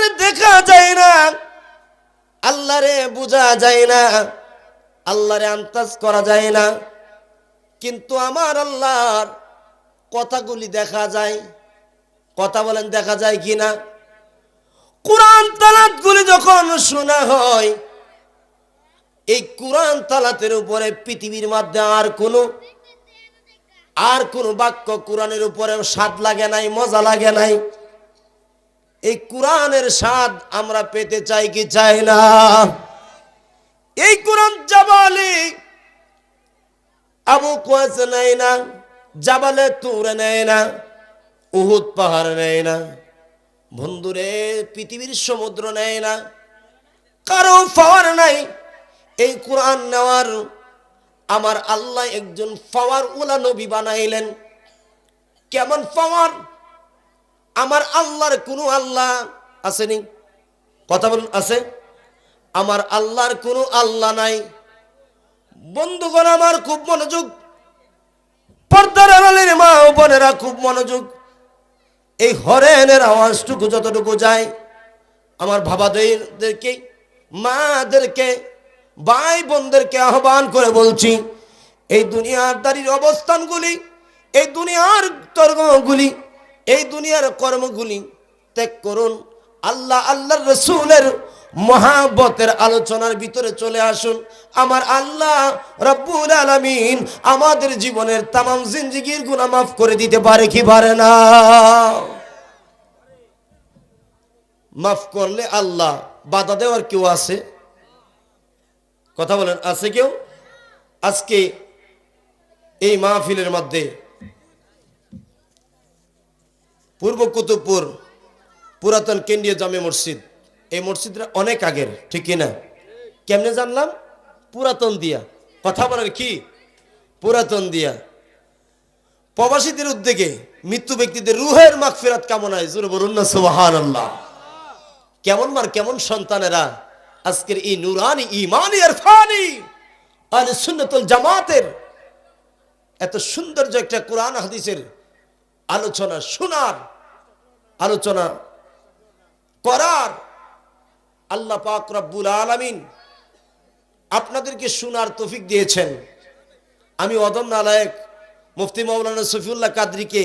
আল্লাহরে দেখা যায় না, আল্লাহরে বোঝা যায় না, আল্লাহরে আন্দাজ করা যায় না, কিন্তু আমার আল্লাহর কথাগুলি দেখা যায়। কথা বলেন, দেখা যায় কিনা? কোরআন তালাতগুলি যখন শোনা হয়, এই কোরআন তালাতের উপরে পৃথিবীর মধ্যে আর কোনো বাক্য কোরআনের উপরে স্বাদ লাগে নাই, মজা লাগে নাই। এই কোরআনের স্বাদ আমরা পেতে চাই কি চাই না? এই কোরআন জাবালে আবু কুয়াস নেয় না, জাবালে তুরে নেয় না, উহুদ পাহাড় নেয় না, বন্ধুরে পৃথিবীর সমুদ্র নেয় না, কারো পাওয়ার নাই এই কোরআন নেওয়ার। আমার আল্লাহ একজন পাওয়ার ওলা নবী বানাইলেন। কেমন পাওয়ার? আমার আল্লাহর কোনো আল্লাহ আসেনি? কথা বলুন, আছে? আমার আল্লাহর কোনো আল্লাহ নাই। বন্ধুগণ আমার খুব মনোযোগ, পর্দার আড়ালের মা ও বোনেরা খুব মনোযোগ। এই হরেনের আওয়াজটুকু যতটুকু যায়, আমার বাবাদেরকে, মাদেরকে, ভাই বোনদেরকে আহ্বান করে বলছি, এই দুনিয়ার দাঁড়ির অবস্থানগুলি, এই দুনিয়ার তর্কগুলি, এই দুনিয়ার কর্মগুলি ত্যাগ করুন। আল্লাহর রসুলের মহাব্বতের আলোচনার ভিতরে চলে আসুন। আমার আল্লাহ রব্বুল আলামিন আমাদের জীবনের তামাম জিন্দেগির গুনাহ মাফ করে দিতে পারে কি পারে না? মাফ করলে আল্লাহ বাধা দেওয়ার কেউ আছে? কথা বলেন, আছে কেউ? আজকে এই মাহফিলের মধ্যে পূর্ব কুতুবপুর পুরাতন কেন্দ্রীয় জামে মসজিদ, এই মসজিদটা অনেক আগের, ঠিক কিনা? কেমনে জানলাম? পুরাতন দিয়া। কথা বলার কি? পুরাতন দিয়া। প্রবাসীদের উদ্যোগে মৃত্যু ব্যক্তিদের রুহের মাগফিরাত কামনায় জোরে বলুন না সুবহানাল্লাহ। কেমন সন্তানেরা আজকের এই নুরানি ঈমানি ইরফানি আহলে সুন্নাতুল জামাতের এত সৌন্দর্য একটা কোরআন হাদিসের আলোচনা শোনার, আলোচনা করার আল্লাহ পাক রব্বুল আলামিন আপনাদেরকে শোনার তৌফিক দিয়েছেন। আমি অদম্য নালায়েক মুফতি মাওলানা শফিউল্লাহ কাদরীকে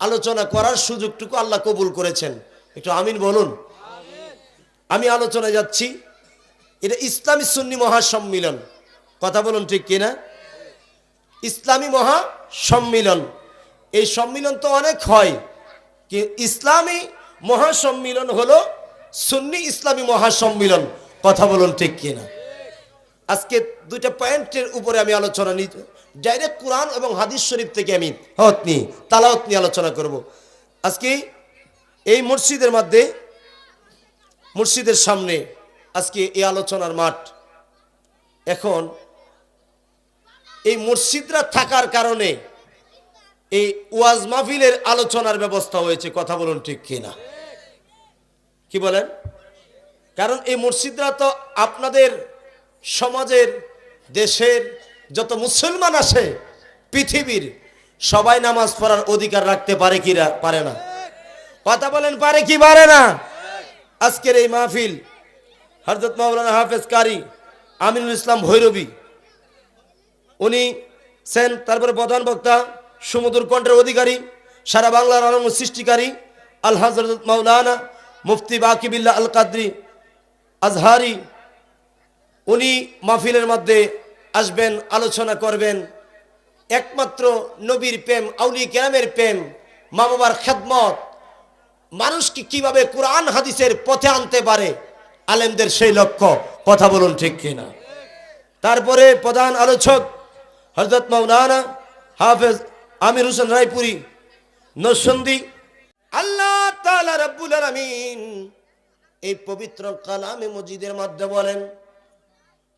আলোচনা করার সুযোগটুকু আল্লাহ কবুল করেছেন। একটু আমিন বলুন। আমি আলোচনায় যাচ্ছি, এটা ইসলামী সুন্নি মহাসম্মিলন। কথা বলুন, ঠিক কিনা? ইসলামী মহাসম্মিলন। এই সম্মিলন তো অনেক হয়, কি ইসলামী মহাসম্মিলন হলো সুন্নি ইসলামী মহাসম্মিলন। কথা বলুন, ঠিক কিনা? আজকে দুইটা পয়েন্টের উপরে আমি আলোচনা নিই, ডাইরেক্ট কোরআন এবং হাদিস শরীফ থেকে আমি তালাওয়াত নিয়ে আলোচনা করব। আজকে এই মসজিদের মধ্যে, মসজিদের সামনে আজকে এই আলোচনার মাঠ। এখন এই মসজিদরা থাকার কারণে এই ওয়াজ মাহফিলের আলোচনার ব্যবস্থা হয়েছে। কথা বলুন, ঠিক কিনা? কি বলেন? কারণ এই মসজিদরা তো আপনাদের সমাজের, দেশের যত মুসলমান আছে পৃথিবীর, সবাই নামাজ পড়ার অধিকার রাখতে পারে কি পারে না? কথা বলেন, পারে কি পারে না? আজকের এই মাহফিল হযরত মাওলানা হাফেজ কারি আমিনুল ইসলাম ভৈরবী উনি সেন, তারপরে প্রধান বক্তা সুমধুর কণ্ঠের অধিকারী, সারা বাংলার আনন্দ সৃষ্টিকারী আল হযরত মাওলানা মুফতি বাকিবিল্লাহ আল কাদরি আজহারি, উনি মাহফিলের মধ্যে আসবেন, আলোচনা করবেন। একমাত্র নবীর প্রেম, আউলিয়া কেরামের প্রেম, মা বাবার খেদমত, মানুষকে কিভাবে কোরআন হাদিসের পথে আনতে পারে, আলেমদের সেই লক্ষ্য। কথা বলুন, ঠিক কিনা? তারপরে প্রধান আলোচক হযরত মাওলানা হাফেজ আমির হোসেন রায়পুরি নরসিংদী। আল্লাহ তাআলা রব্বুল আলামিন এই পবিত্র কালামে মজিদের মধ্যে বলেন,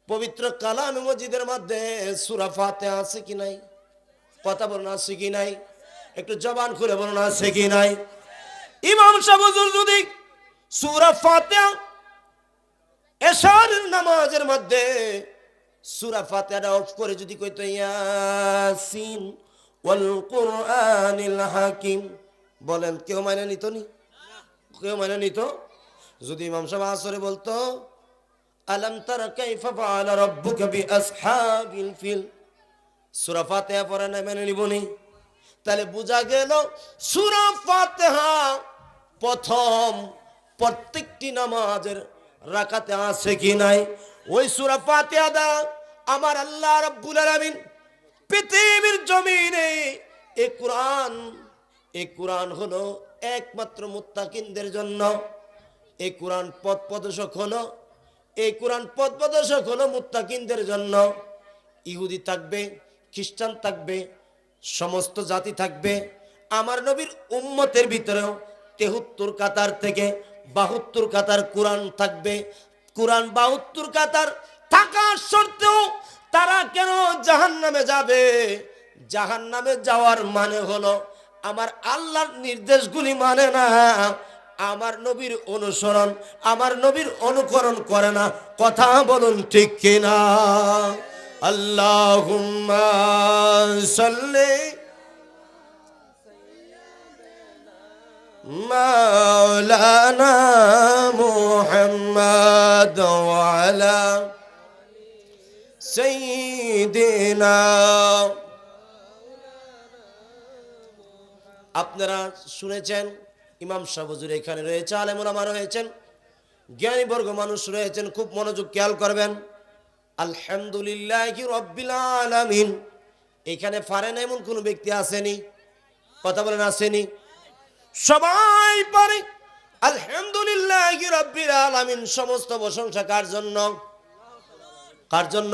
পবিত্র কালামে মজিদের মধ্যে সূরা ফাতিহা আছে কি নাই? কথা বলুন, আছে কি নাই? একটু জবান খুলে বলুন, আছে কি নাই? ইমাম সাহেব হুজুর যদি সূরা ফাতিহা এশার নামাজের মধ্যে সূরা ফাতিহাটা অফ করে যদি কইতো ইয়াসিন ওয়াল কুরআনিল হাকিম, বলেন কেউ মানে নিত নি? কেউ মানে নিত? যদি ইমাম সাহেব আসরে বলতো আলাম তারা কাইফা ফাআলা রাব্বুকা বিআসহাবিল ফিল, সূরা ফাতিহা পড়া না মেনে নিবনি? তাহলে বোঝা গেল সূরা ফাতিহা প্রথম প্রত্যেকটি নামাজের রাকাতে আছে কি নাই? ওই সূরা ফাতিহা দা আমার আল্লাহ রাব্বুল আলামিন পৃথিবীর জমিনে এই কোরআন হলো একমাত্র মুত্তাকিনদের জন্য। এই কোরআন পথ প্রদর্শক হলো, এই কোরআন পথ প্রদর্শক হলো মুত্তাকিনদের জন্য। ইহুদি থাকবে, খ্রিস্টান থাকবে, সমস্ত জাতি থাকবে, আমার নবীর উম্মতের ভিতরেও ৭৩ কাতার থেকে ৭২ কাতার কোরআন থাকবে। কোরআন ৭২ কাতার থাকার সত্ত্বেও তারা কেন জাহান্নামে যাবে? জাহান্নামে যাওয়ার মানে হলো আমার আল্লাহর নির্দেশগুলি মানে না, আমার নবীর অনুসরণ, আমার নবীর অনুকরণ করে না। কথা বলুন ঠিক কিনা? আল্লাহুম্মা সাল্লি মাওলানা মুহাম্মদ ওয়া আলা সাইয়্যিদিনা। আপনারা শুনেছেন ইমাম সাহেব হুজুর এখানে রয়েছে, আলেম ওলামা রয়েছেন, জ্ঞানীবর্গ মানুষ রয়েছেন, খুব মনোযোগ খেয়াল করবেন। আলহামদুলিল্লাহি রাব্বিল আলামিন এখানে পারে না এমন কোন ব্যক্তি আসেনি? কথা বলেন আসেনি? সবাই পারে। আলহামদুলিল্লাহি রাব্বিল আলামিন সমস্ত প্রশংসা কার জন্য? কার জন্য?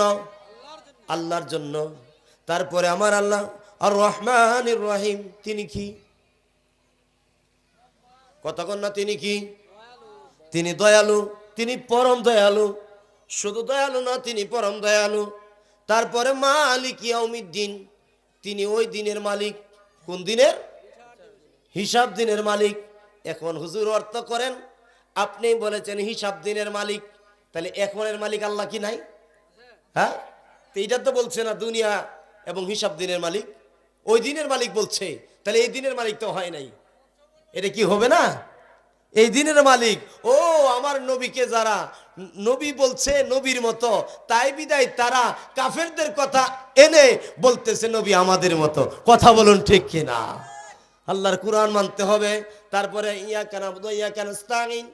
আল্লাহর জন্য। তারপরে আমার আল্লাহ আর রহমানির রহিম, তিনি কি? কতক্ষণ না তিনি কি? তিনি দয়ালু, তিনি পরম দয়ালু। শুধু দয়ালু না, তিনি পরম দয়ালু। তারপরে মালিক ইয়াউমিদ্দিন, তিনি ওই দিনের মালিক। কোন দিনের? হিসাব দিনের মালিক। এখন হুজুর অর্থ করেন, আপনি বলেছেন হিসাব দিনের মালিক, তাহলে এখনের মালিক আল্লাহ কি নাই? হ্যাঁ, তো এইটা তো বলছে না দুনিয়া এবং হিসাব দিনের মালিক, ওই দিনের মালিক বলছে, তাহলে এই দিনের মালিক তো হয় নাই। এটা কি হবে না? এই দিনের মালিক। ও আমার নবীকে যারা নবী বলছে নবীর মতো, তাই বিদায় তারা কাফেরদের কথা এনে বলতেছে নবী আমাদের মতো। কথা বলুন ঠিক কিনা? আল্লাহর কোরআন মানতে হবে। তারপরে ইয়াকা নাবুদু ওয়া ইয়াকা নাস্তাঈন,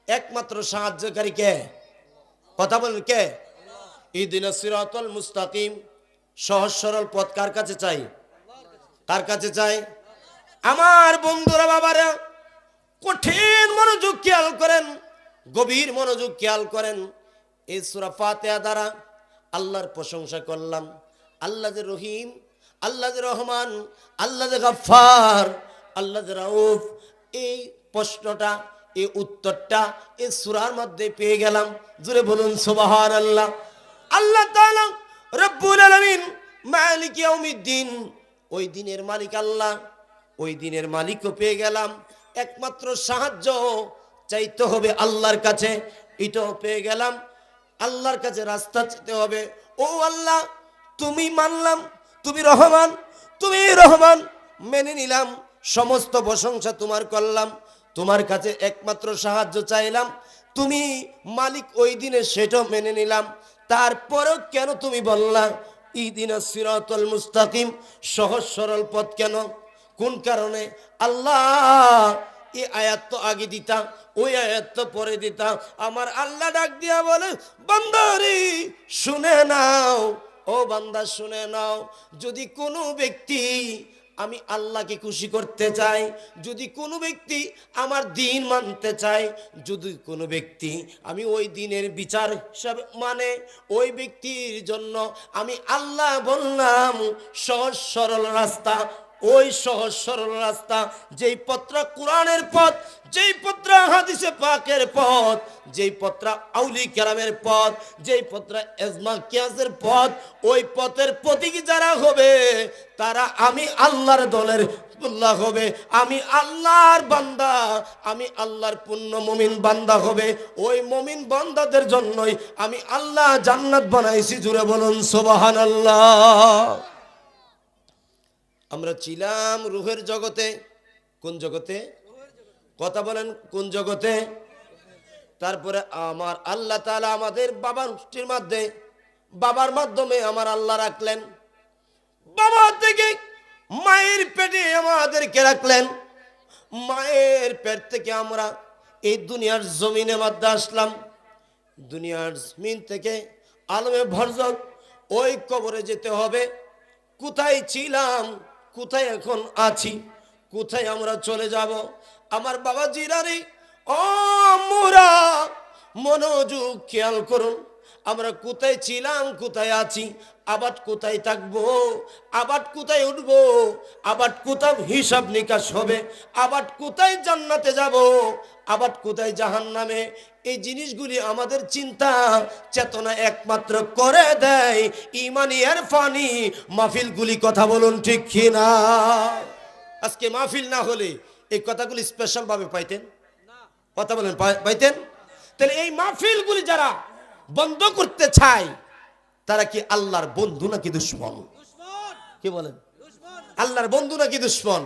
একমাত্র সাহায্যকারী কে? কথা বলুন কে? ইহদিনাস সিরাতাল মুস্তাকিম, সহজ সরল পথ কার কাছে চাই? কার কাছে চাই? আমার বন্ধুরা, বাবারা, কঠিন মনোযোগ খেয়াল করেন, গভীর মনোযোগ খেয়াল করেন। এই সূরা ফাতিহা দ্বারা আল্লাহর প্রশংসা করলাম। আল্লাহ যে রহিম, আল্লাহ যে রহমান, আল্লাহ যে গফফার, আল্লাহ যে রাউফ, এই প্রশ্নটা, এই উত্তরটা এই সূরার মধ্যে পেয়ে গেলাম। জোরে বলুন সুবহানাল্লাহ। আল্লাহ তাআলা রব্বুল আলামিন মালিক ইয়াউমিদ্দিন, ওই দিনের মালিক আল্লাহ, ওই দিনের মালিকও পেয়ে গেলাম। একমাত্র সাহায্য চাইতে হবে আল্লাহর কাছে, এটাও পেয়ে গেলাম। আল্লাহর কাছে রাস্তা চাইতে হবে। ও আল্লাহ, তুমি মানলাম, তুমি রহমান, তুমি রহমান, মেনে নিলাম, সমস্ত প্রশংসা তোমার করলাম, তোমার কাছে একমাত্র সাহায্য চাইলাম, তুমি মালিক ওই দিনে, সেটাও মেনে নিলাম। তারপরেও কেন তুমি বললা ইহদিনাস সিরাতাল মুস্তাকিম, সহজ সরল পথ কেন? কোন কারণে? আল্লাহ এই আয়াত তো আগে দিতা, ওই আয়াত তো পরে দিতা। আমার আল্লাহ ডাক দিয়া বলে, বান্দারে শুনে নাও, ও বান্দা শুনে নাও, যদি কোনো ব্যক্তি আমি আল্লাহকে খুশি করতে চাই, যদি কোনো ব্যক্তি আমার দিন মানতে চায়, যদি কোনো ব্যক্তি আমি ওই দিনের বিচার হিসাবে মানে, ওই ব্যক্তির জন্য আমি আল্লাহ বললাম সহজ সরল রাস্তা। ওই সহজ সরল রাস্তা, যেই পত্র কোরআনের পথ, যেই পত্র হাদিসে পাকের পথ, যেই পত্র আউলি কেরামের পথ, যেই পত্র এজমা কিয়াসের পথ, ওই পথের প্রতীকী যারা হবে তারা আমি আল্লাহর দলের আল্লাহ হবে, আমি আল্লাহর বান্দা, আমি আল্লাহর পূর্ণ মুমিন বান্দা হবে। ওই মুমিন বান্দাদের জন্যই আমি আল্লাহ জান্নাত বানাইছি। জুড়ে বলুন সুবহানাল্লাহ। আমরা ছিলাম রূহের জগতে। কোন জগতে? কথা বলেন, কোন জগতে? তারপরে আমার আল্লাহ তাআলা আমাদের বাবার মাধ্যমে আমার আল্লাহ রাখলেন। বাবা থেকে মায়ের পেটে আমাদেরকে রাখলেন। মায়ের পেট থেকে আমরা এই দুনিয়ার জমিনের মধ্যে আসলাম। দুনিয়ার জমিন থেকে আলমে ভরজক ওই কবরে যেতে হবে। কোথায় ছিলাম, কোথায় এখন আছি, কোথায় আমরা চলে যাব? আমার বাবা জিরারি ও মোরা মনোযোগ খেয়াল করুন। আমরা কোথায় ছিলাম, কোথায় আছি, আবার কোথায় থাকবো, আবার কোথায় উঠবো, আবার কোথায় হিসাব নিকাশ হবে, আবার কোথায় জান্নাতে যাব, আবার কোথায় জাহান্নামে। এই জিনিসগুলি আমাদের চিন্তা চেতনা একমাত্র করে দেয় ইমানি ইরফানি মাহফিলগুলি। কথা বলুন ঠিক কিনা? আজকে মাহফিল না হলে এই কথাগুলি স্পেশাল ভাবে পাইতেন? কথা বলেন, পাইতেন? তাহলে এই মাহফিলগুলি যারা বন্ধ করতে চায় তারা কি আল্লাহর বন্ধু নাকি দুশমন? কি বলেন, আল্লাহর বন্ধু নাকি দুশমন?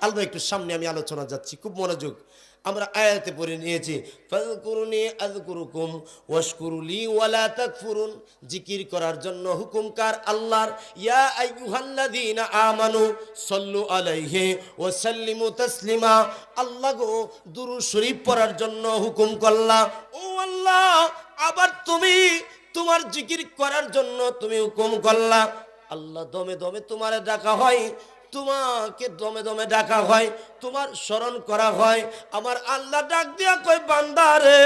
আল্লাহ একটু সামনে আমি আলোচনা যাচ্ছি, খুব মনোযোগ। আমরা আয়াতে পড়ে নিয়েছি, ফাযকুরুনি আযকুরুকুম ওয়াশকুরুলি ওয়ালা তাকফুরুন। জিকির করার জন্য হুকুম কার? আল্লাহর। ইয়া আইয়ুহাল্লাযীনা আমানু সাল্লু আলাইহি ওয়া সাল্লিমু তাসলিমা। আল্লাহ গো দুরূদ শরীফ পড়ার জন্য হুকুম করলা। ও আল্লাহ, আবার তুমি তোমার জিকির করার জন্য তুমি হুকুম করলা। আল্লাহ দমে দমে তোমারে ডাকা হয়, তোমাকে দমে দমে ডাকা হয়, তোমার স্মরণ করা হয়। আমার আল্লাহ ডাক দিয়া কয়, বান্দারে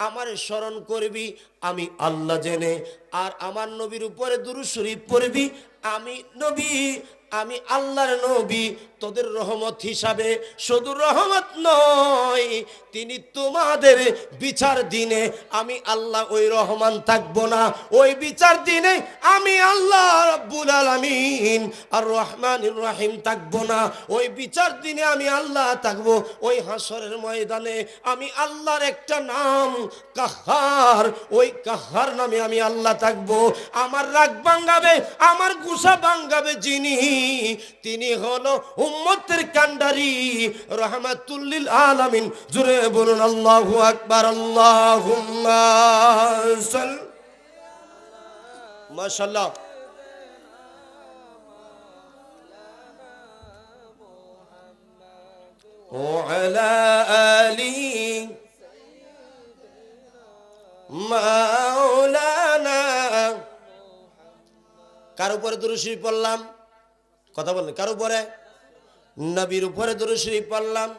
আমার স্মরণ করবি আমি আল্লাহ জেনে, আর আমার নবীর উপরে দুরূদ শরীফ পড়বি। আমি নবী, আমি আল্লাহর নবী, তোদের রহমত হিসাবে। শুধু রহমত নয়, তিনি তোমাদের বিচার দিনে আমি আল্লাহ ওই রহমান থাকবো না। ওই বিচার দিনে আমি আল্লাহ রাব্বুল আলামিন আর রহমানির রহিম থাকবো না। ওই বিচার দিনে আমি আল্লাহ থাকবো। ওই হাসরের ময়দানে আমি আল্লাহর একটা নাম কাহার, ওই কাহার নামে আমি আল্লাহ থাকবো। আমার রাগ ভাঙাবে, আমার গুসা ভাঙাবে যিনি, তিনি হলো উম্মতের কান্ডারি রাহমাতুল লিল আলামিন। জোরে বলুন আল্লাহু আকবার। আল্লাহুম্মা সাল, মাশাআল্লাহ। ওয়ালা আলি মাওলানা। কার উপরে দুরূদ শরীফ পড়লাম? কথা বলেন, কার উপরে? নবীর উপরে দুরূদ শরীফ পড়লাম।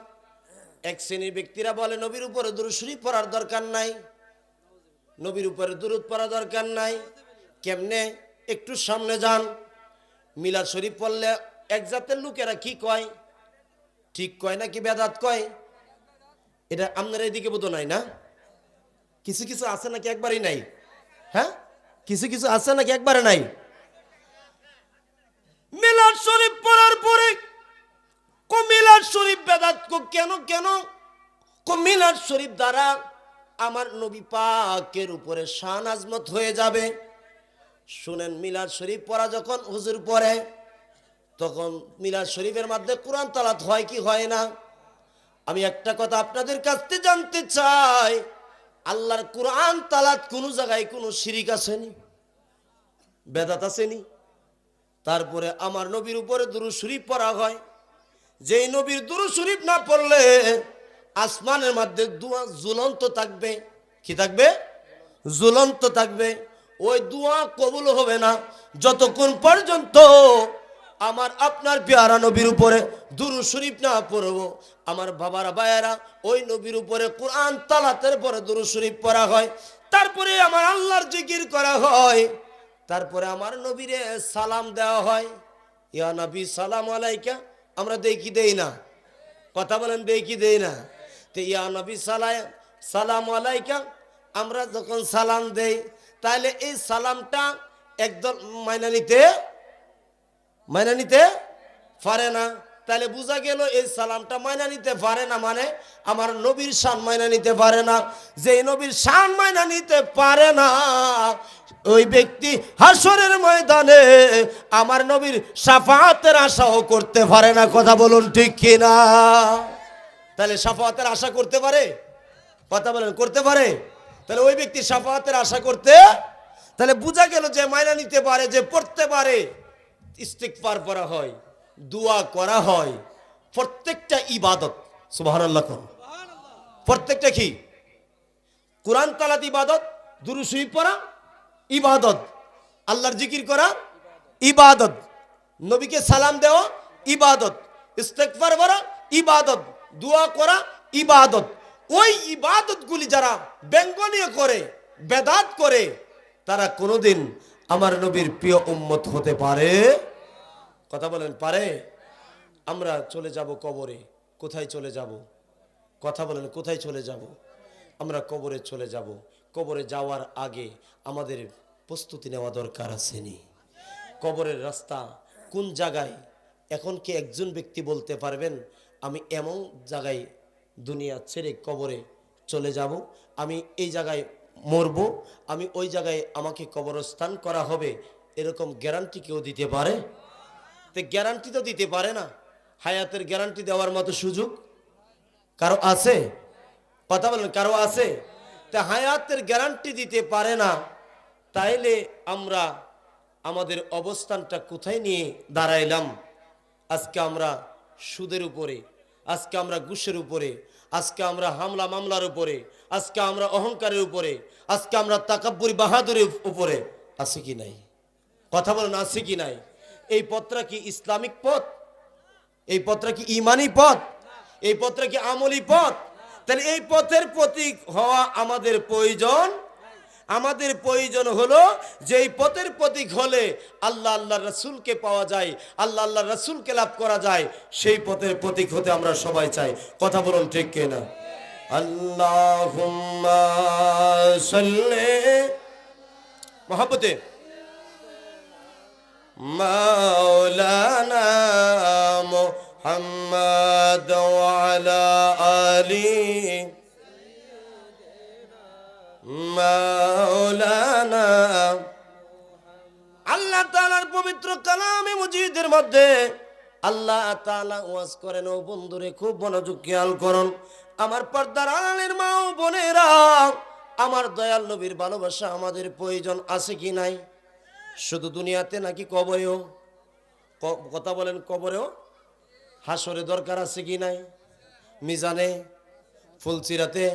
এক শ্রেণীর ব্যক্তিরা বলে নবীর উপরে দুরূদ শরীফ পড়ার দরকার নাই, নবীর উপরে দুরূদ পড়া দরকার নাই। কেমনে? একটু সামনে যান। মিলাদ শরীফ পড়লে এক জাতের লোকেরা কি কয়, ঠিক কয় নাকি বেদাত কয়? এটা আপনার এদিকে বোধ নাই না? কিছু কিছু আছে নাকি একবারই নাই? হ্যাঁ, কিছু কিছু আছে নাকি একবারে নাই? মিলাদ শরীফ পড়ার পরে মিলাদ শরীফ বেদাত কেন? কেন মিলাদ শরীফ দ্বারা আমার নবী পাকের উপরে শান আজমত হয়ে যাবে। শুনেন, মিলাদ শরীফ পড়া যখন হুজুর পড়ে তখন মিলাদ শরীফের মধ্যে কোরআন তালাত হয় কি হয় না? আমি একটা কথা আপনাদের কাছ থেকে জানতে চাই, আল্লাহর কোরআন তালাত কোন জায়গায় কোন শিরিক আসেনি, বেদাত আসেনি? তারপরে আমার নবীর উপরে দুরূদ শরীফ পড়া হয়। যেই নবীর দুরূদ শরীফ না পড়লে আসমানের মধ্যে দোয়া ঝুলন্ত থাকবে। কি থাকবে? ঝুলন্ত থাকবে। ওই দোয়া কবুল হবে না যতক্ষণ পর্যন্ত আমার আপনার পেয়ারা নবীর উপরে দুরূদ শরীফ না পড়বো। আমার বাবারা ভাইয়েরা, ওই নবীর উপরে কোরআন তালাতের পরে দুরূদ শরীফ পড়া হয়। তারপরে আমার আল্লাহর জিকির করা হয়। তারপরে আমার নবীরে সালাম দেওয়া হয়, ইয়া নবী সালাম আলাইকা। আমরা দেই কি দেই না? কথা বলেন, দেই কি দেই না? তো ইয়া নবী সালাম আলাইকা আমরা যখন সালাম দেই, তাহলে এই সালামটা একদল মাইনা নিতে পারে না। তাহলে বোঝা গেল এই সালামটা মাইনা নিতে পারে না, মানে আমার নবীর শান মাইনা নিতে পারে না। যে নবীর শান মাইনা নিতে পারে না, ওই ব্যক্তি হাসরের ময়দানে আমার নবীর শাফাআতের আশাও করতে পারে না। কথা বলুন ঠিক কিনা? তাহলে শাফাআতের আশা করতে পারে? কথা বলেন করতে পারে? তাহলে ওই ব্যক্তি শাফাআতের আশা করতে, তাহলে বোঝা গেল যে মাইনা নিতে পারে, যে পড়তে পারে, ইস্তিগফার করা হয়, দোয়া করা হয়, প্রত্যেকটা ইবাদত। সুবহানাল্লাহ। প্রত্যেকটা কি? কোরআন তালাত ইবাদত, দুরূদ শরীফ পড়া ইবাদত, আল্লাহর জিকির করা ইবাদত, নবীকে সালাম দেওয়া ইবাদত, ইস্তিগফার করা ইবাদত, দোয়া করা ইবাদত। ওই ইবাদতগুলি যারা ব্যঙ্গনীয় করে, বেদাত করে, তারা কোনোদিন আমার নবীর প্রিয় উম্মত হতে পারে? কথা বলেন পারে? আমরা চলে যাব কবরে। কোথায় চলে যাব? কথা বলেন কোথায় চলে যাব? আমরা কবরে চলে যাব। কবরে যাওয়ার আগে আমাদের প্রস্তুতি নেওয়া দরকার আসেনি? কবরের রাস্তা কোন জায়গায়? এখন কি একজন ব্যক্তি বলতে পারবেন আমি এমন জায়গায় দুনিয়া ছেড়ে কবরে চলে যাব, আমি এই জায়গায় মরব, আমি ওই জায়গায় আমাকে কবরস্থান করা হবে, এরকম গ্যারান্টি কেউ দিতে পারে? তো গ্যারান্টি তো দিতে পারে না। হায়াতের গ্যারান্টি দেওয়ার মতো সুযোগ কারো আছে? কথা বলেন কারো আছে? তা হায়াতের গ্যারান্টি দিতে পারে না, তাইলে আমরা আমাদের অবস্থানটা কোথায় নিয়ে দাঁড়াইলাম? আজকে আমরা সুদের উপরে, আজকে আমরা ঘুষের উপরে, আজকে আমরা হামলা মামলার উপরে, আজকে আমরা অহংকারের উপরে, আজকে আমরা তাকাব্বুরি বাহাদুরের উপরে আছে কি নাই? কথা বলেন আছে কি নাই? এই পথটা কি ইসলামিক পথ? এই পথটা কি ইমানি পথ? এই পথটা কি আমলি পথ? তাহলে এই পথের প্রতীক হওয়া আমাদের প্রয়োজন। আমাদের প্রয়োজন হলো যে এই পথের প্রতীক হলে আল্লাহ আল্লাহ রাসূলকে পাওয়া যায়, আল্লাহ আল্লাহ রাসূলকে লাভ করা যায়, সেই পথের প্রতীক হতে আমরা সবাই চাই। কথা বলুন ঠিক কিনা? আল্লাহুম্মা সাল্লি মহব্বতে মাওলানা মুহাম্মদ ওয়া আলা আলি মাওলানা। আল্লাহ তাআলার পবিত্র কালামে মুজিদের মধ্যে আল্লাহ তাআলা ওয়াজ করেন, ও বন্ধুরে খুব মনোযোগ খেয়াল করুন, আমার পর্দার আড়ালের মা ও বোনেরা, আমার দয়াল নবীর ভালোবাসা আমাদের প্রয়োজন আছে কি নাই? শুধু দুনিয়াতে নাকি কবরেও? কথা বলেন কবরেও? হাসরে দরকার আছে কি নাই? মিজানে, ফুলসিরাতে,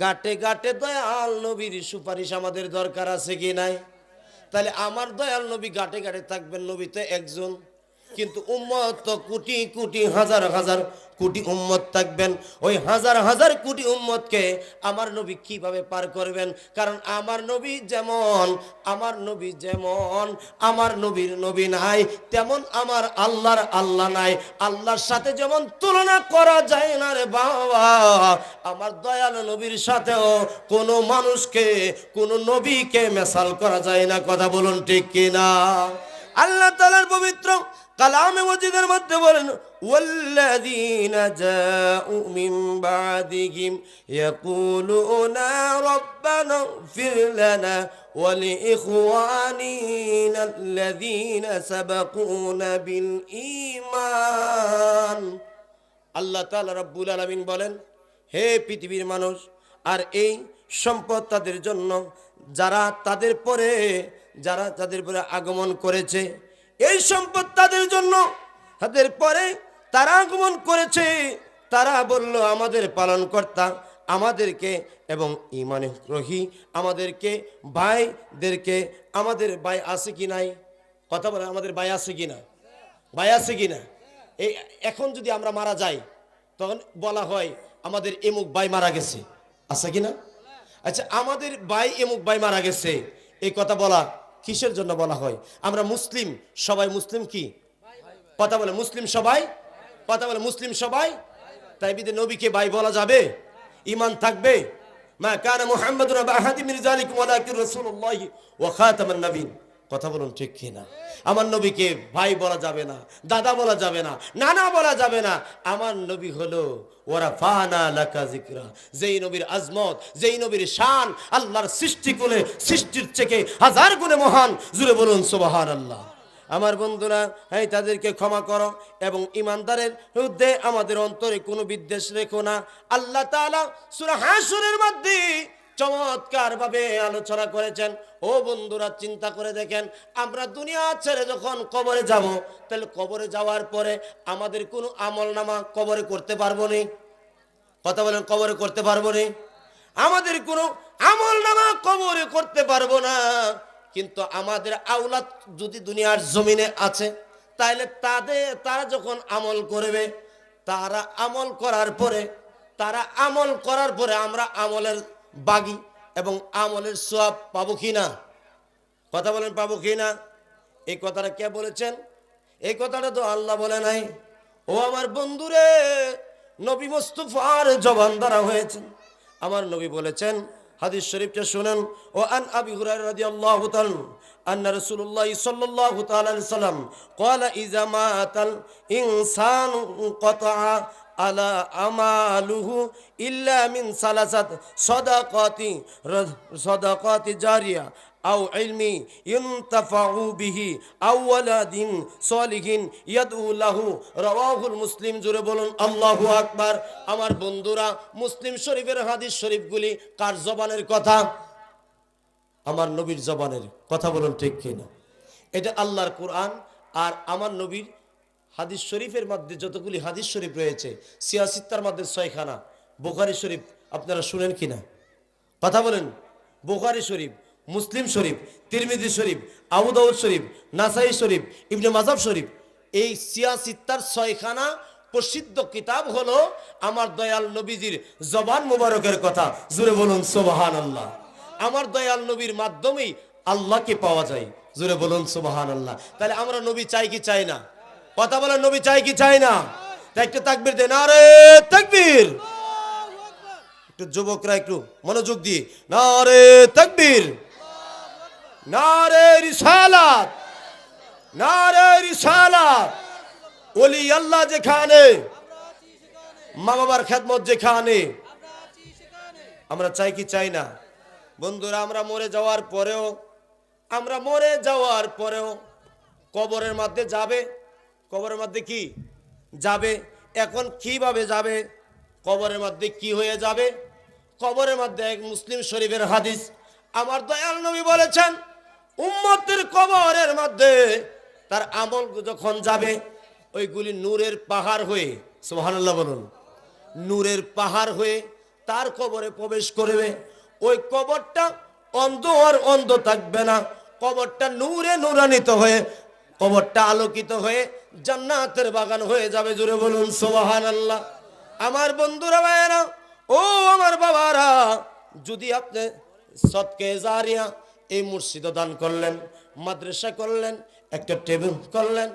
গাটে গাটে দয়াল নবীর সুপারিশ আমাদের দরকার আছে কি নাই? তাহলে আমার দয়াল নবী গাটে গাটে থাকবেন, নবী তো একজন, কিন্তু উম্মত তো কোটি কোটি হাজার হাজার কোটি উম্মত থাকবেন। ওই হাজার হাজার কোটি উম্মতকে আমার নবী কিভাবে পার করবেন? কারণ আমার নবী যেমন, আমার নবী যেমন, আমার নবীর নবী নাই তেমন আমার আল্লাহর আল্লাহ নাই। আল্লাহর সাথে যেমন তুলনা করা যায় না রে বাবা, আমার দয়াল নবীর সাথেও কোনো মানুষকে, কোনো নবীকে মেসাল করা যায় না। কথা বলুন ঠিক কিনা? আল্লাহ তাআলার পবিত্র কালামে মজিদের মধ্যে বলেন, ওয়াল্লাযীনা জাউ মিন বাদিহিম ইয়াকুলুনা রাব্বানা ইগফির লানা ওয়া লিইখওয়ানিনা আল্লাযীনা সাবাকুনা বিল ঈমান। আল্লাহ তাআলা রাব্বুল আলামিন বলেন, হে পৃথিবীর মানুষ, আর এই সম্পদ তাদের জন্য যারা তাদের পরে, যারা তাদের পরে আগমন করেছে, এই সম্পদ তাদের জন্য, তাদের পরে তারা আগমন করেছে। তারা বলল আমাদের পালনকর্তা আমাদেরকে এবং ঈমানে রহি আমাদেরকে, ভাইদেরকে, আমাদের ভাই আছে কি নাই? কথা বলে আমাদের ভাই আছে কি না? ভাই আছে কি না? এই এখন যদি আমরা মারা যাই তখন বলা হয় আমাদের এমুক ভাই মারা গেছে, আছে কি না? আচ্ছা, আমাদের ভাই এমুক ভাই মারা গেছে, এই কথা বলা কিসের জন্য বলা হয়? আমরা মুসলিম, সবাই মুসলিম কি? কথা বলে মুসলিম সবাই, কথা বলে মুসলিম সবাই, তাই বিদে নবীকে ভাই বলা যাবে? ঈমান থাকবে? মা কানা মুহাম্মাদুন আবা আহাদিম মিন যালিকুম ওয়ালাকিন রাসূলুল্লাহি ওয়া খাতামান নবিয়্যিন। কথা বলুন ঠিক কি না? আমার নবীকে ভাই বলা যাবে না, দাদা বলা যাবে না, নানা বলা যাবে না। আমার নবী হলো ওয়ারাফানা লাকা যিকরা, যেই নবীর আজমত, যেই নবীর শান আল্লাহর সৃষ্টি কোলে, সৃষ্টির থেকে হাজার গুণে মহান। জুড়ে বলুন সুবহানাল্লাহ। আমার বন্ধুরা, এই তাদেরকে ক্ষমা করো এবং ইমানদারের বিরুদ্ধে আমাদের অন্তরে কোনো বিদ্বেষ রেখো না। আল্লাহ তাআলা সূরা হাশরের মধ্যে চমৎকার ভাবে আলোচনা করেছেন। ও বন্ধুরা, চিন্তা করে দেখেন, আমরা দুনিয়া ছেড়ে যখন কবরে যাব, তাহলে কবরে যাওয়ার পরে আমাদের কোনো আমল নামা কবরে করতে পারবো না। কথা বলেন, কবরে করতে পারবো না। আমাদের কোনো আমল নামা কবরে করতে পারবো না। কিন্তু আমাদের আওলাদ যদি দুনিয়ার জমিনে আছে, তাহলে তারা যখন আমল করবে, তারা আমল করার পরে আমরা আমলের বাগি এবং আমলের সওয়াব পাবো কিনা? কথা বলেন, পাবো কিনা? এই কথাটা কে বলেছেন? এই কথাটা তো আল্লাহ বলে নাই। ও আমার বন্ধুরে, নবী মুস্তাফার জবান দ্বারা হয়েছে। আমার নবী বলেছেন, হাদিস শরীফটা শুনেন। ও আন আবি হুরায়রা রাদিয়াল্লাহু তাআলা আন্না রাসূলুল্লাহ সাল্লাল্লাহু তাআলা আলাইহি সাল্লাম ক্বালা ইযা মাতাল ইনসানু ক্বাতাআ আলা আমালুহু ইল্লা মিন সালাসাত সাদাকাতি জারিয়া আও ইলমি ইনতাফাউ বিহি আও ওয়ালাদিন সালিহিন ইয়াদউ লাহু, রাওয়াহুল মুসলিম। জোরে বলুন আল্লাহু আকবার। আমার বন্ধুরা, মুসলিম শরীফের হাদিস শরীফগুলি কার জবানের কথা? আমার নবীর জবানের কথা। বলুন ঠিক কিনা? এটা আল্লাহর কোরআন আর আমার নবীর হাদিস শরীফের মধ্যে যতগুলি হাদিস শরীফ রয়েছে, সিয়াসিত্তার মধ্যে 6খানা। বুখারী শরীফ আপনারা শুনেন কিনা? কথা বলেন। বুখারী শরীফ, মুসলিম শরীফ, তিরমিজি শরীফ, আবু দাউদ শরীফ, নাসাই শরীফ, ইবনে মাজাহ শরীফ, এই সিয়াসিত্তার 6খানা প্রসিদ্ধ কিতাব হলো আমার দয়াল নবীজির জবান মুবারকের কথা। জোরে বলুন সুবহানাল্লাহ। আমার দয়াল নবীর মাধ্যমেই আল্লাহকে পাওয়া যায়। জোরে বলুন সুবহানাল্লাহ। তাহলে আমরা নবী চাই কি চাই না? কথা বলেন, নবী চাই কি চাই না? তাই একটু তাকবীর দেন, নারে তাকবীর। একটু যুবকরা একটু মনোযোগ দিয়ে, নারে তাকবীর, নারে রিসালাত, নারে রিসালাত। ওলি আল্লাহ যেখানে, মা বাবার খেদমত যেখানে, আমরা চাই কি চাই না? বন্ধুরা, আমরা মরে যাওয়ার পরেও কবরের মধ্যে যাবে। কবরের মধ্যে কি যাবে? এখন কিভাবে যাবে? কবরের মধ্যে কি হয়ে যাবে? কবরের মধ্যে এক মুসলিম শরীফের হাদিস, আমার দয়াল নবী বলেছেন, উম্মতের কবরের মধ্যে তার আমল যখন যাবে, ওইগুলি নূরের পাহাড় হয়ে, সুবহানাল্লাহ বলুন, নূরের পাহাড় হয়ে তার কবরে প্রবেশ করবে। ওই কবরটা অন্ধ আর অন্ধ থাকবে না। কবরটা নূরে নূরান্বিত হয়ে, কবরটা আলোকিত হয়ে জান্নাতের বাগান হয়ে যাবে। জোরে বলুন সুবহানাল্লাহ। আমার বন্ধুরা, ভাইয়েরা, ও আমার বাবারা, যদি আপনি সদকে জারিয়া, এই মসজিদ দান করলেন, মাদ্রাসা করলেন, একটা টেবিল করলেন,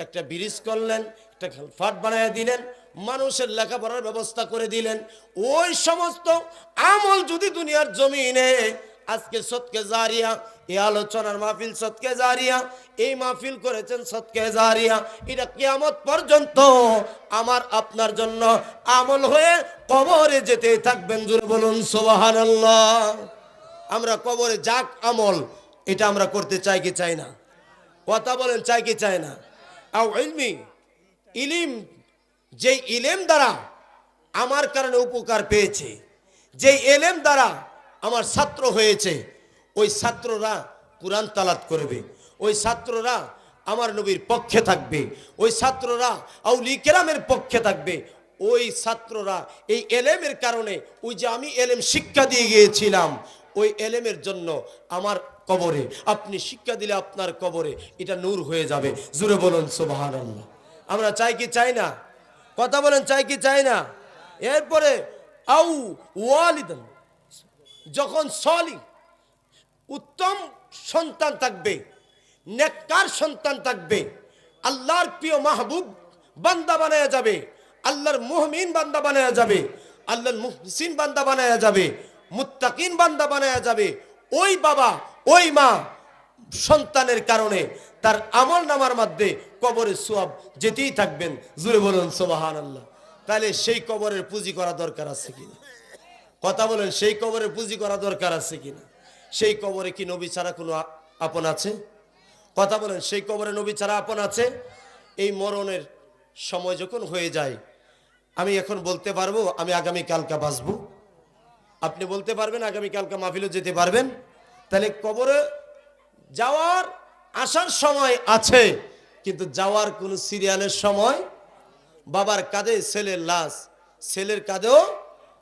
একটা ব্রিজ করলেন, একটা ফাট বানায় দিলেন, মানুষের লেখাপড়ার ব্যবস্থা করে দিলেন, ওই সমস্ত আমল যদি দুনিয়ার জমিনে আজকে সদকে জারিয়া, এই আলোচনার মাহফিল সদকে জারিয়া, এই মাহফিল করেছেন সদকে জারিয়া, এটা কিয়ামত পর্যন্ত আমার আপনার জন্য আমল হয়ে কবরে যেতে থাকবেন। জোরে বলুন সুবহানাল্লাহ। আমরা কবরে যাক আমল, এটা আমরা করতে চাই কি চাই না? কথা বলেন, চাই কি চাই না? আও ইলমি, ইলিম, যে ইলেম দ্বারা আমার কারণে উপকার পেয়েছে, যে ইলেম দ্বারা আমার ছাত্র হয়েছে, ওই ছাত্ররা কুরআন তালাত করবে, ওই ছাত্ররা আমার নবীর পক্ষে থাকবে, ওই ছাত্ররা আউলি কেরামের পক্ষে থাকবে, ওই ছাত্ররা এই এলেমের কারণে, ওই যে আমি এলেম শিক্ষা দিয়ে গিয়েছিলাম, ওই এলেমের জন্য আমার কবরে আপনি শিক্ষা দিলে আপনার কবরে এটা নূর হয়ে যাবে। জোরে বলুন সুবহানাল্লাহ। আমরা চাই কি চাই না? কথা বলেন, চাই কি চাই না? এরপরে আউ ওয়ালিদান, যখন সলি উত্তম সন্তান থাকবে, নেককার সন্তান থাকবে, আল্লাহর প্রিয় মাহবুব বান্দা বানায়া যাবে, আল্লাহর মুহমিন বান্দা বানায়া যাবে, আল্লাহর মুহসিন বান্দা বানায়া যাবে, মুত্তাকিন বান্দা বানায়া যাবে। ওই বাবা, ওই মা সন্তানের কারণে তার আমল নামার মধ্যে কবরের সওয়াব যেতেই থাকবেন। জোরে বলুন সুবহানাল্লাহ। তাহলে সেই কবরের পুঁজি করা দরকার আছে কিনা? কথা বলেন, সেই কবরের পুঁজি করা দরকার আছে কিনা? সেই কবরে কি নবী ছাড়া কোনো আপন আছে? কথা বলেন, সেই কবরে নবী ছাড়া আপন আছে? এই মরণের সময় যখন হয়ে যায়, আমি এখন বলতে পারবো আমি আগামী কালকা বাঁচবো? আপনি বলতে পারবেন আগামী কালকা মাহফিলে যেতে পারবেন? তাহলে কবরে যাওয়ার আসার সময় আছে, কিন্তু যাওয়ার কোনো সিরিয়ালের সময়। বাবার কাঁধে ছেলের লাশ, ছেলের কাঁধেও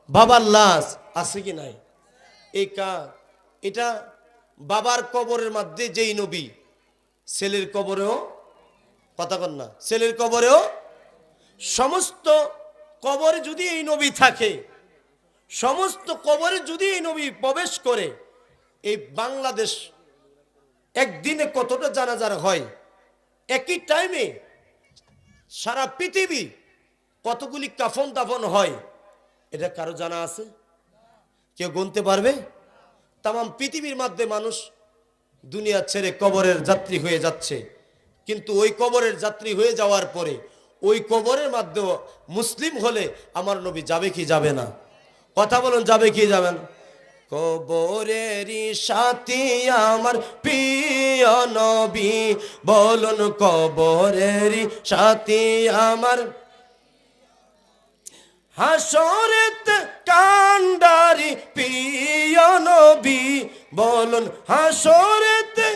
বাবার লাশ, আছে কি নাই? এটা বাবার কবরের মধ্যে যেই নবী, ছেলের কবরেও, কথা কন না, ছেলের কবরেও, সমস্ত কবরে যদি এই নবী থাকে, সমস্ত কবরে যদি এই নবী প্রবেশ করে, এই বাংলাদেশ একদিনে কতটা জানাজার হয়, একই টাইমে সারা পৃথিবী কতগুলি কাফন দাফন হয়, এটা কারো জানা আছে? কেউ গুনতে পারবে? তাম পৃথিবীর মধ্যে মানুষ দুনিয়া ছেড়ে কবরের যাত্রী হয়ে যাচ্ছে, কিন্তু ওই কবরের যাত্রী হয়ে যাওয়ার পরে ওই কবরের মধ্যে মুসলিম হলে আমার নবী যাবে কি যাবে না? কথা বলুন, যাবে কি যাবে না? কবরেরই সাথী আমার প্রিয় নবী, বলুন কবরেরই সাথী আমার, হাসরেতে কান্ডারি প্রিয় নবী, বলুন হাসরেতে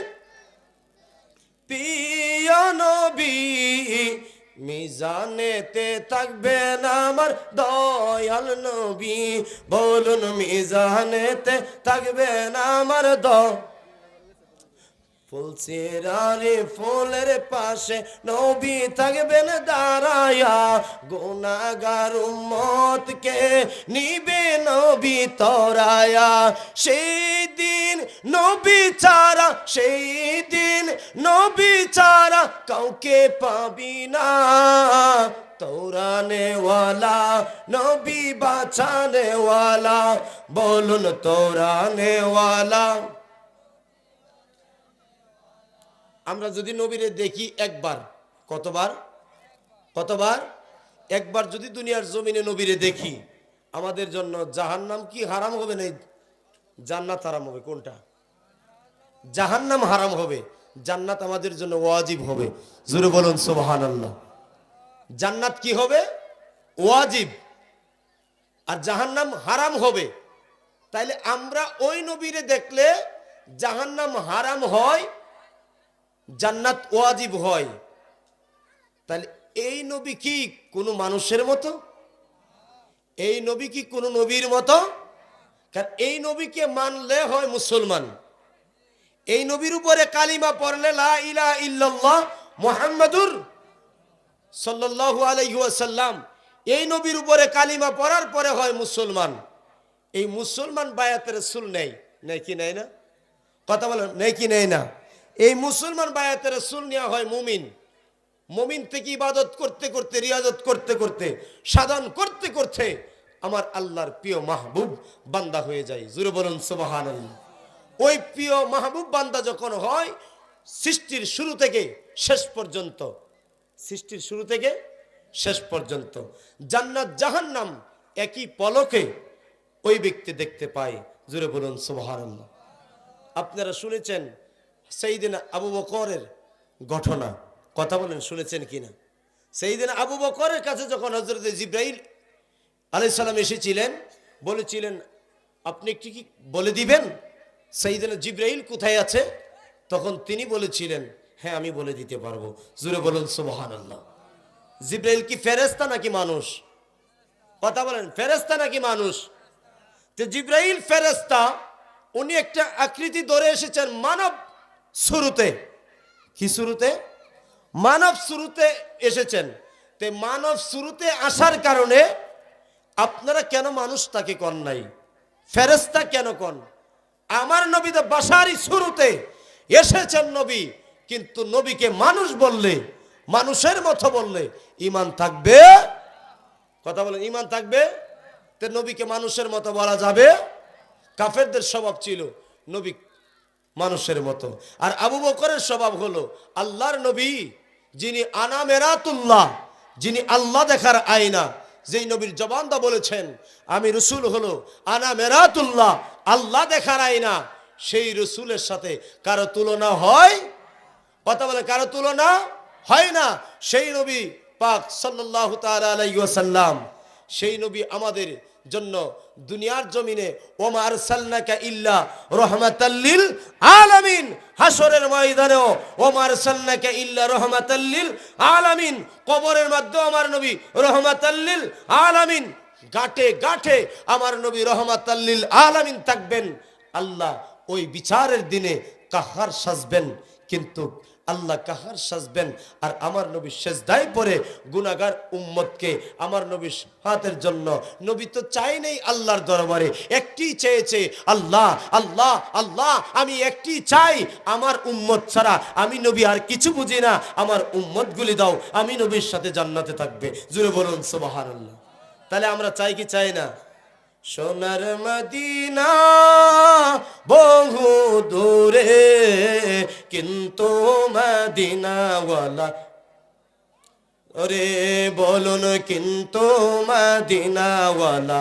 প্রিয় নবী, মিজানেতে থাকবেন আমার দয়াল নবী, বলুন মিজানেতে থাকবেন আমার ফুলসিরারে ফুলের পাশে নবী থাকবেন দাঁড়ায়া, গুনাহগার উম্মতকে নিবে নবী তরায়া, সেই দিন নবী ছাড়া, সেই দিন নবী ছাড়া কাউকে পাবি না, তৌরানেওয়ালা নবী বাঁচানেওয়ালা, বলুন তৌরানেওয়ালা। আমরা যদি নবীরে দেখি একবার, কতবার? কতবার? একবার যদি দুনিয়ার জমিনে নবীরে দেখি, আমাদের জন্য জাহান্নাম কি হারাম হবে না জান্নাত হারাম হবে? কোনটা? জাহান্নাম হারাম হবে, জান্নাত আমাদের জন্য ওয়াজিব হবে। জোরে বলুন সুবহানাল্লাহ। জান্নাত কি হবে? ওয়াজিব, আর জাহান্নাম হারাম হবে। তাইলে আমরা ওই নবীরে দেখলে জাহান্নাম হারাম হয়, জান্নাত ওয়াজিব হয়। তাহলে এই নবী কি কোনো মানুষের মতো? এই নবী কি কোনো নবীর মতো? কারণ এই নবীকে মানলে হয় মুসলমান। এই নবীর উপরে কালিমা পড়লে লা ইলাহা ইল্লাল্লাহ মুহাম্মাদুর সাল্লাল্লাহু আলাইহি ওয়াসাল্লাম, এই নবীর উপরে কালিমা পড়ার পরে হয় মুসলমান। এই মুসলমান বায়াতে রাসূল নেই, নেই কি নেই না? কথা বলেন, নেই কি নেই না? এই মুসলমান বায়াতে রাসূল নেওয়া হয় মুমিন। মুমিন থেকে ইবাদত করতে করতে, রিয়াজত করতে করতে, সাধন করতে করতে আমার আল্লাহর প্রিয় মাহবুব বান্দা হয়ে যায়। জোরে বলুন সুবহানাল্লাহ। ওই প্রিয় মাহবুব বান্দা যখন হয়, সৃষ্টির শুরু থেকে শেষ পর্যন্ত, সৃষ্টির শুরু থেকে শেষ পর্যন্ত জান্নাত জাহান্নাম একই পলকে ওই ব্যক্তি দেখতে পায়। জোরে বলুন সুবহানাল্লাহ। আপনারা শুনেছেন সাইয়েদনা আবু বকরের ঘটনা, কথা বলেন শুনেছেন কিনা? সাইয়েদনা আবু বকরের কাছে যখন হযরত জিবরাইল আলাইহিস সালাম এসেছিলেন, বলেছিলেন আপনি কি বলে দিবেন সাইয়েদনা জিবরাইল কোথায় আছে? তখন তিনি বলেছিলেন হ্যাঁ আমি বলে দিতে পারবো। জোরে বলুন সুবহানাল্লাহ। জিবরাইল কি ফেরেশতা নাকি মানুষ? কথা বলেন, ফেরেশতা নাকি মানুষ? তো জিবরাইল ফেরেশতা, উনি একটা আকৃতি ধরে এসেছেন মানব শুরুতে। কি শুরুতে? মানব শুরুতে এসেছেন। তে মানব শুরুতে আসার কারণে আপনারা কেন মানুষ তাকে কন নাই, ফেরেশতা কেন কন? আমার নবী তো বাশারি শুরুতে এসেছেন নবী, কিন্তু নবীকে মানুষ বললে, মানুষের মতো বললে ঈমান থাকবে? কথা বলেন, ঈমান থাকবে? তে নবীকে মানুষের মতো বলা যাবে? কাফেরদের স্বভাব ছিল নবী মানুষের মতো, আর আবু বকরের স্বভাব হলো আল্লাহর নবী, যিনি আনা মেরাতুল্লাহ, যিনি আল্লাহ দেখার আয়না, যেই নবীর জবান দা বলেছেন আমি রসুল হলো আনা মেরাতুল্লাহ, আল্লাহ দেখার আয়না, সেই রসুলের সাথে কারো তুলনা হয়? কথা বলে কারো তুলনা হয় না। সেই নবী পাক সাল্লাল্লাহু তাআলা আলাইহি ওয়াসাল্লাম, সেই নবী আমাদের জন্য দুনিয়ার জমিনে ওমা আরসালনাকা ইল্লা রাহমাতাল লিল আলামিন, হাসরের ময়দানেও ওমা আরসালনাকা ইল্লা রাহমাতাল লিল আলামিন, কবরের মধ্যে আমার নবী রাহমাতাল লিল আলামিন, গাঁটে গাঁটে আমার নবী রাহমাতাল লিল আলামিন থাকবেন। আল্লাহ ওই বিচারের দিনে কাহার সাজবেন, কিন্তু আল্লাহ কাহার সাজবেন আর আমার নবী সেজদায় পড়ে গুনাহগার উম্মতকে আমার নবীর হাতের জন্য। নবী তো চাই নেই আল্লাহর দরবারে, একটি চেয়েছে, আল্লাহ আল্লাহ আল্লাহ আমি একটি চাই, আমার উম্মত ছাড়া আমি নবী আর কিছু বুঝি না, আমার উম্মতগুলি দাও, আমি নবীর সাথে জান্নাতে থাকবে। জোরে বলুন সুবহানাল্লাহ। তাহলে আমরা চাই কি চাই না? সোনার মদিনা বহু দূরে, কিন্তু মদিনাওয়ালা, ওরে বলুন কিন্তু মদিনাওয়ালা,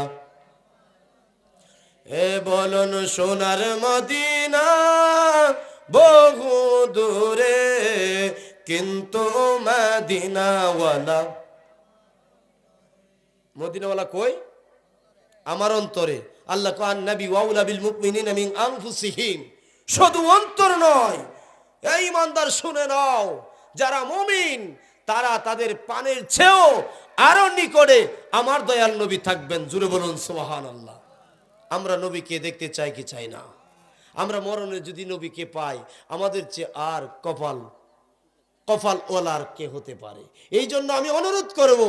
এ বলুন সোনার মদিনা বহু দূরে, কিন্তু মদিনাওয়ালা, মদিনাওয়ালা কই? আমার অন্তরে। আল্লাহ কোরআন নবী ওয়াউলা বিল মুমিনিনা মিন আনফুসিহিম, শুধু অন্তর নয়, এই ইমানদার শুনে নাও, যারা মুমিন তারা তাদের পানের চেয়েও আরো নিকটে আমার দয়াল নবী থাকবেন। জুড়ে বলুন সুবহানাল্লাহ। আমরা নবীকে দেখতে চাই কি চাই না? আমরা মরণে যদি নবীকে পাই, আমাদের চেয়ে আর কপাল ওলার কে হতে পারে? এই জন্য আমি অনুরোধ করব,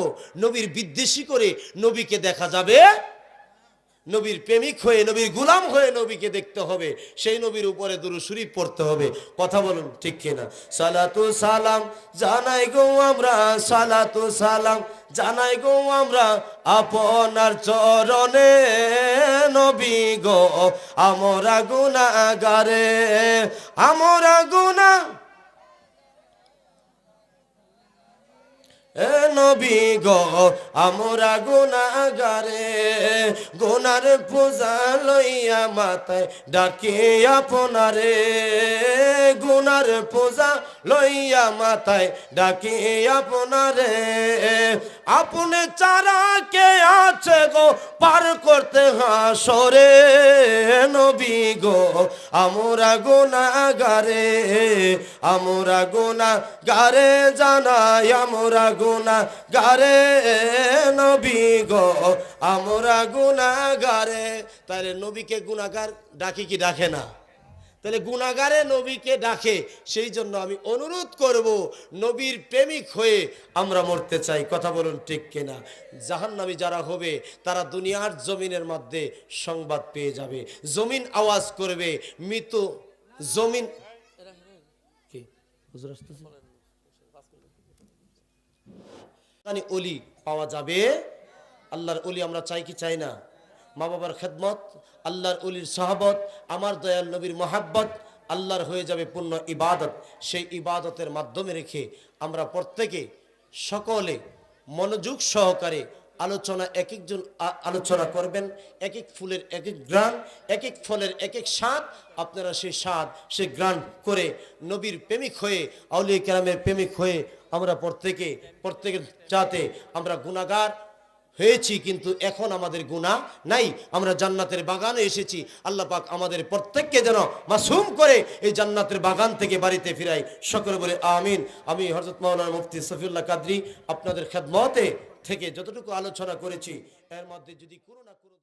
নবীর বিদ্বেষী করে নবীকে দেখা যাবে, নবীর প্রেমিক হয়ে নবীর গোলাম হয়ে নবীকে দেখতে হবে, সেই নবীর উপরে দুরূদ শরীফ পড়তে হবে। কথা বলুন ঠিক কিনা? সালাতু সালাম জানাই গো আমরা, সালাতু সালাম জানাই গো আমরা আপনার চরণে, নবী গো আমরা গুনাহগারে, আমরা গুনাহ এ নবী গো আমরা গুনাহগারে, গুনার পূজা লইয়া মাথায় ডাকি আপনারে, গুনার পূজা লইয়া মাথায় ডাকি আপনারে, আপনি চারা কে আছে গো পার করতে হাসরে, নবী গো আমরা গুনাহগারে, আমরা গুনাহগারে জানাই আমরা গুনাহগারে, নবী গো আমরা গুনাহগারে। তাহলে নবীকে গুনাহগার ডাকি কি ডাকে না? তাহলে গুনাহগারে নবীকে ডাকে। সেই জন্য আমি অনুরোধ করব, নবীর প্রেমিক হয়ে আমরা মরতে চাই। কথা বলুন ঠিক কিনা? জাহান্নামী যারা হবে তারা দুনিয়ার জমিনের মধ্যে সংবাদ পেয়ে যাবে, জমিন আওয়াজ করবে, মৃত জমিন কি হুজুর আসতেছে ওলি পাওয়া যাবে। আল্লাহর ওলি আমরা চাই কি চাই না? মা বাবার খেদমত, আল্লাহর ওলির সাহাবত, আমার দয়াল নবীর মহাব্বত আল্লাহর হয়ে যাবে পূর্ণ ইবাদত। সেই ইবাদতের মাধ্যমে রেখে আমরা প্রত্যেকে সকলে মনোযোগ সহকারে আলোচনা, এক একজন আলোচনা করবেন, এক এক ফুলের এক এক গ্রান, এক এক ফলের এক এক স্বাদ, আপনারা সেই স্বাদ সেই গ্রান করে নবীর প্রেমিক হয়ে, আউলিয়া কেরামের প্রেমিক হয়ে আমরা প্রত্যেকের যাতে আমরা গুনাহগার হয়েছি কিন্তু এখন আমাদের গুনাহ নাই, আমরা জান্নাতের বাগানে এসেছি। আল্লাহ পাক আমাদের প্রত্যেককে যেন মাসুম করে এই জান্নাতের বাগান থেকে বাড়িতে ফিরাই। সকলে বলে আমিন। আমি হযরত মাওলানা মুফতি সফিউল্লাহ কাদরী আপনাদের খেদমতে থেকে যতটুকু আলোচনা করেছি, এর মধ্যে যদি কোনো না কোনো